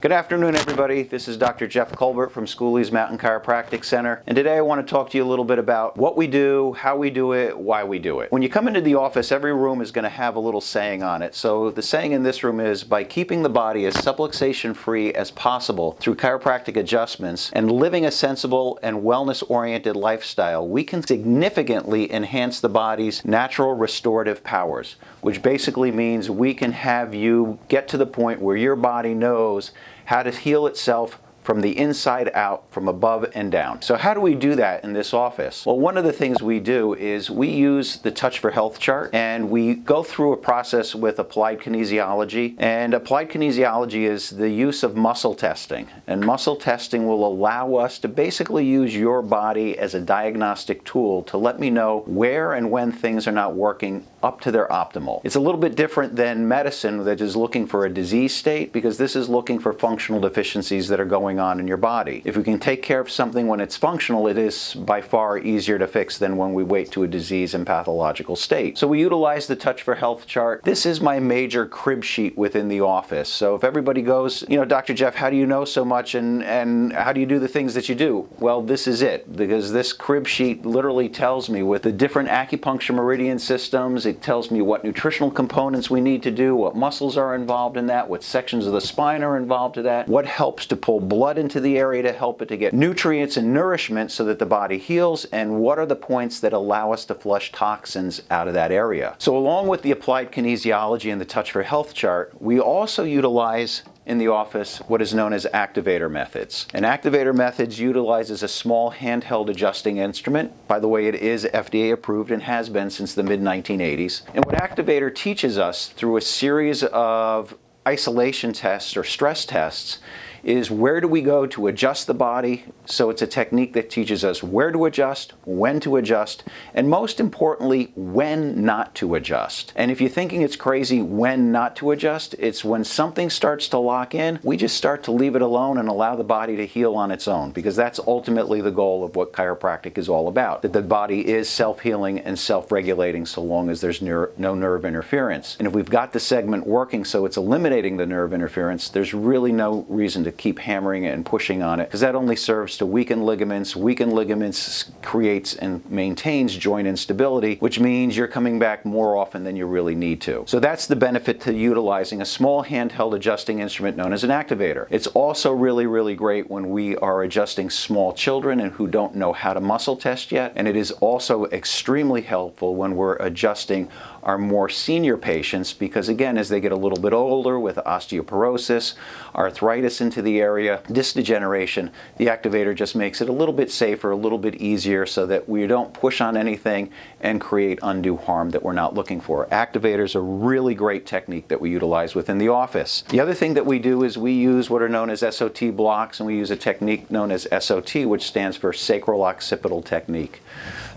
Good afternoon, everybody. This is Dr. Jeff Culbert from Schooley's Mountain Chiropractic Center, and today I want to talk to you a little bit about what we do, how we do it, why we do it. When you come into the office, every room is going to have a little saying on it. So the saying in this room is, by keeping the body as subluxation-free as possible through chiropractic adjustments and living a sensible and wellness-oriented lifestyle, we can significantly enhance the body's natural restorative powers, which basically means we can have you get to the point where your body knows how to heal itself from the inside out, from above and down. So how do we do that in this office? Well, one of the things we do is we use the Touch for Health chart, and we go through a process with Applied Kinesiology. And Applied Kinesiology is the use of muscle testing. And muscle testing will allow us to basically use your body as a diagnostic tool to let me know where and when things are not working up to their optimal. It's a little bit different than medicine that is looking for a disease state, because this is looking for functional deficiencies that are going on in your body. If we can take care of something when it's functional, it is by far easier to fix than when we wait to a disease and pathological state. So we utilize the Touch for Health chart. This is my major crib sheet within the office. So if everybody goes, you know, Dr. Jeff, how do you know so much and how do you do the things that you do? Well, this is it, because this crib sheet literally tells me with the different acupuncture meridian systems. It tells me what nutritional components we need to do, what muscles are involved in that, what sections of the spine are involved in that, what helps to pull blood into the area to help it to get nutrients and nourishment so that the body heals, and what are the points that allow us to flush toxins out of that area. So along with the Applied Kinesiology and the Touch for Health chart, we also utilize in the office what is known as Activator Methods. And Activator Methods utilizes a small handheld adjusting instrument. By the way, it is FDA approved and has been since the mid-1980s. And what Activator teaches us through a series of isolation tests or stress tests is where do we go to adjust the body. So it's a technique that teaches us where to adjust, when to adjust, and most importantly, when not to adjust. And if you're thinking it's crazy when not to adjust, it's when something starts to lock in, we just start to leave it alone and allow the body to heal on its own, because that's ultimately the goal of what chiropractic is all about, that the body is self-healing and self-regulating so long as there's no nerve interference. And if we've got the segment working so it's eliminating the nerve interference, there's really no reason to keep hammering it and pushing on it, because that only serves to weaken ligaments. Weakened ligaments creates and maintains joint instability, which means you're coming back more often than you really need to. So that's the benefit to utilizing a small handheld adjusting instrument known as an activator. It's also really, really great when we are adjusting small children and who don't know how to muscle test yet. And it is also extremely helpful when we're adjusting our more senior patients, because again, as they get a little bit older with osteoporosis, arthritis into the area, disc degeneration, the activator just makes it a little bit safer, a little bit easier, so that we don't push on anything and create undue harm that we're not looking for. Activators are a really great technique that we utilize within the office. The other thing that we do is we use what are known as SOT blocks, and we use a technique known as SOT, which stands for Sacral Occipital Technique.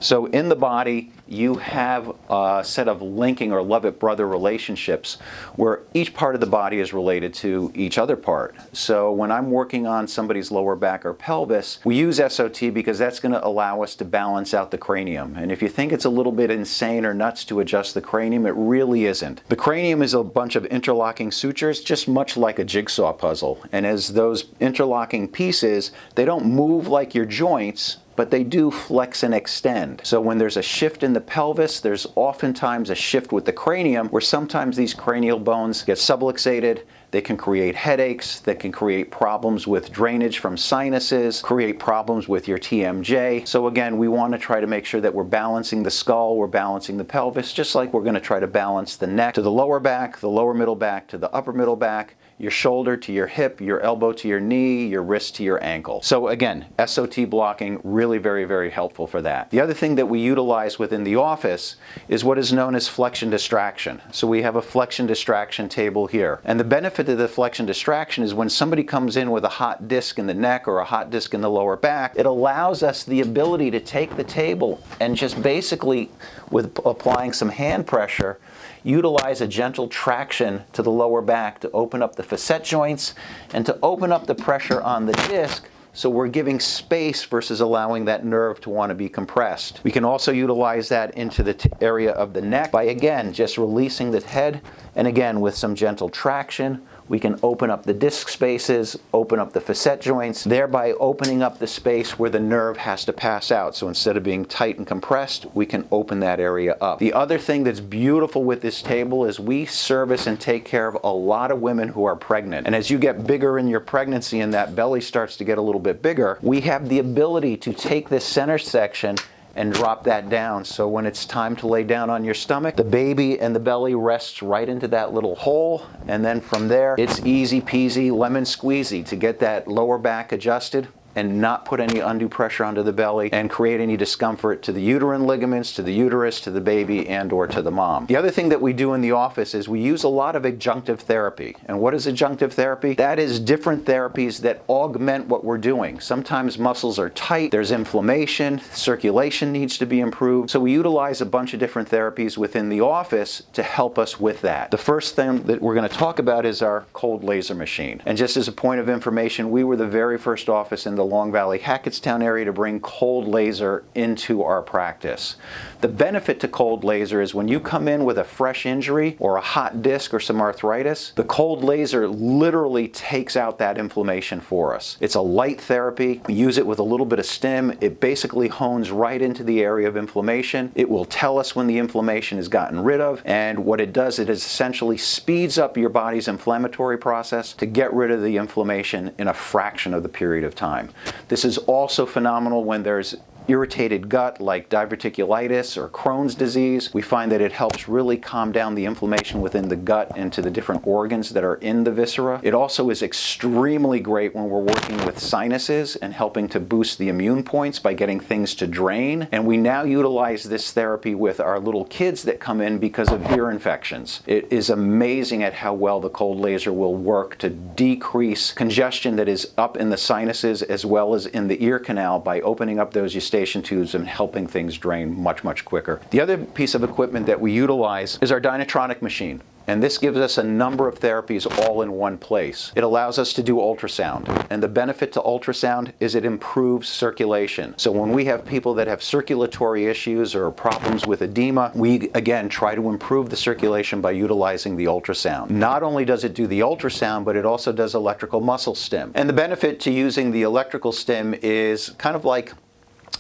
So in the body, you have a set of linking or love-it-brother relationships where each part of the body is related to each other part. So when I'm working on somebody's lower back or pelvis, we use SOT because that's going to allow us to balance out the cranium. And if you think it's a little bit insane or nuts to adjust the cranium, it really isn't. The cranium is a bunch of interlocking sutures, just much like a jigsaw puzzle. And as those interlocking pieces, they don't move like your joints, but they do flex and extend. So when there's a shift in the pelvis, there's oftentimes a shift with the cranium, where sometimes these cranial bones get subluxated. They can create headaches, that can create problems with drainage from sinuses, create problems with your TMJ. So again, we want to try to make sure that we're balancing the skull, we're balancing the pelvis, just like we're going to try to balance the neck to the lower back, the lower middle back to the upper middle back, your shoulder to your hip, your elbow to your knee, your wrist to your ankle. So again, SOT blocking, really very, very helpful for that. The other thing that we utilize within the office is what is known as Flexion Distraction. So we have a Flexion Distraction table here. And the benefit of the Flexion Distraction is when somebody comes in with a hot disc in the neck or a hot disc in the lower back, it allows us the ability to take the table and just basically, with applying some hand pressure, utilize a gentle traction to the lower back to open up the facet joints and to open up the pressure on the disc, so we're giving space versus allowing that nerve to want to be compressed. We can also utilize that into the area of the neck by, again, just releasing the head, and again, with some gentle traction, we can open up the disc spaces, open up the facet joints, thereby opening up the space where the nerve has to pass out. So instead of being tight and compressed, we can open that area up. The other thing that's beautiful with this table is we service and take care of a lot of women who are pregnant. And as you get bigger in your pregnancy and that belly starts to get a little bit bigger, we have the ability to take this center section and drop that down. So when it's time to lay down on your stomach, the baby and the belly rests right into that little hole, and then from there, it's easy peasy lemon squeezy to get that lower back adjusted and not put any undue pressure onto the belly and create any discomfort to the uterine ligaments, to the uterus, to the baby, and or to the mom. The other thing that we do in the office is we use a lot of adjunctive therapy. And what is adjunctive therapy? That is different therapies that augment what we're doing. Sometimes muscles are tight, there's inflammation, circulation needs to be improved. So we utilize a bunch of different therapies within the office to help us with that. The first thing that we're going to talk about is our cold laser machine. And just as a point of information, we were the very first office in the Long Valley, Hackettstown area to bring cold laser into our practice. The benefit to cold laser is when you come in with a fresh injury or a hot disc or some arthritis, the cold laser literally takes out that inflammation for us. It's a light therapy. We use it with a little bit of stim. It basically hones right into the area of inflammation. It will tell us when the inflammation is gotten rid of, and what it does, it essentially speeds up your body's inflammatory process to get rid of the inflammation in a fraction of the period of time. This is also phenomenal when there's irritated gut like diverticulitis or Crohn's disease. We find that it helps really calm down the inflammation within the gut and to the different organs that are in the viscera. It also is extremely great when we're working with sinuses and helping to boost the immune points by getting things to drain. And we now utilize this therapy with our little kids that come in because of ear infections. It is amazing at how well the cold laser will work to decrease congestion that is up in the sinuses as well as in the ear canal by opening up those eustachian tubes and helping things drain much, much quicker. The other piece of equipment that we utilize is our dynatronic machine. And this gives us a number of therapies all in one place. It allows us to do ultrasound. And the benefit to ultrasound is it improves circulation. So when we have people that have circulatory issues or problems with edema, we again try to improve the circulation by utilizing the ultrasound. Not only does it do the ultrasound, but it also does electrical muscle stim. And the benefit to using the electrical stim is kind of like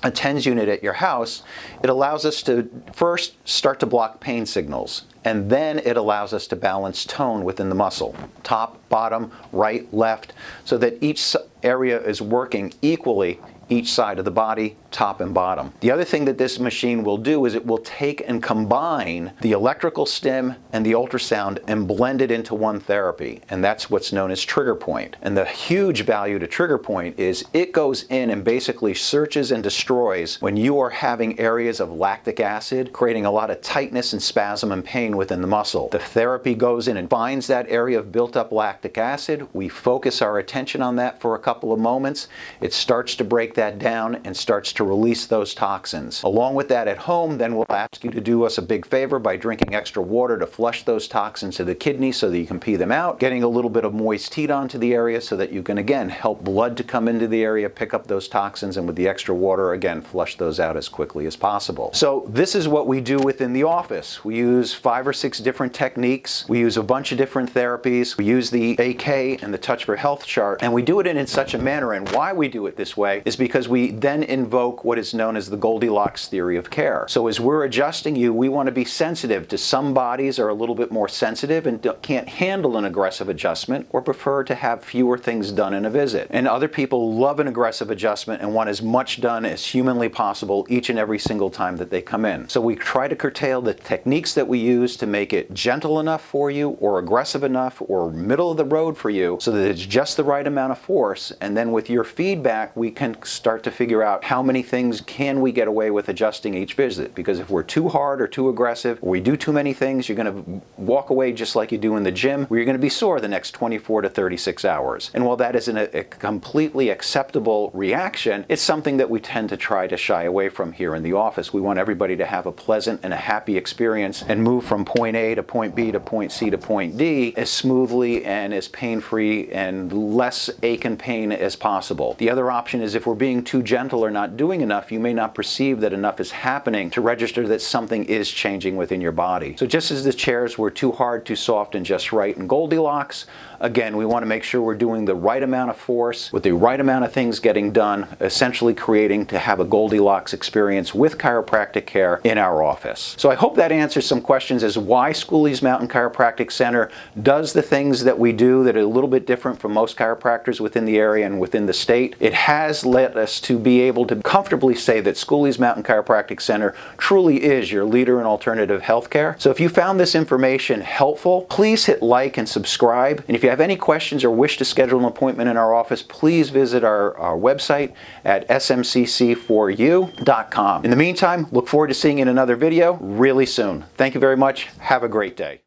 a TENS unit at your house. It allows us to first start to block pain signals, and then it allows us to balance tone within the muscle, top, bottom, right, left, so that each area is working equally, each side of the body, top and bottom. The other thing that this machine will do is it will take and combine the electrical stim and the ultrasound and blend it into one therapy, and that's what's known as trigger point. And the huge value to trigger point is it goes in and basically searches and destroys when you are having areas of lactic acid, creating a lot of tightness and spasm and pain within the muscle. The therapy goes in and finds that area of built up lactic acid. We focus our attention on that for a couple of moments. It starts to break that down and starts to release those toxins. Along with that, at home, then we'll ask you to do us a big favor by drinking extra water to flush those toxins to the kidney so that you can pee them out, getting a little bit of moist heat onto the area so that you can again help blood to come into the area, pick up those toxins, and with the extra water again flush those out as quickly as possible. So this is what we do within the office. We use 5 or 6 different techniques. We use a bunch of different therapies. We use the AK and the Touch for Health chart, and we do it in such a manner, and why we do it this way is because we then invoke what is known as the Goldilocks theory of care. So as we're adjusting you, we want to be sensitive to some bodies are a little bit more sensitive and can't handle an aggressive adjustment or prefer to have fewer things done in a visit. And other people love an aggressive adjustment and want as much done as humanly possible each and every single time that they come in. So we try to curtail the techniques that we use to make it gentle enough for you or aggressive enough or middle of the road for you so that it's just the right amount of force. And then with your feedback, we can start to figure out how many things can we get away with adjusting each visit. Because if we're too hard or too aggressive, or we do too many things, you're going to walk away just like you do in the gym, where you're going to be sore the next 24 to 36 hours. And while that isn't a completely acceptable reaction, it's something that we tend to try to shy away from here in the office. We want everybody to have a pleasant and a happy experience and move from point A to point B to point C to point D as smoothly and as pain-free and less ache and pain as possible. The other option is if we're being too gentle or not doing enough, you may not perceive that enough is happening to register that something is changing within your body. So just as the chairs were too hard, too soft, and just right in Goldilocks, Again, we want to make sure we're doing the right amount of force with the right amount of things getting done, essentially creating to have a Goldilocks experience with chiropractic care in our office. So I hope that answers some questions as why Schooley's Mountain Chiropractic Center does the things that we do that are a little bit different from most chiropractors within the area and within the state. It has led us to be able to comfortably say that Schooley's Mountain Chiropractic Center truly is your leader in alternative healthcare. So if you found this information helpful, please hit like and subscribe. And if you have any questions or wish to schedule an appointment in our office, please visit our website at smcc4u.com. In the meantime, look forward to seeing you in another video really soon. Thank you very much. Have a great day.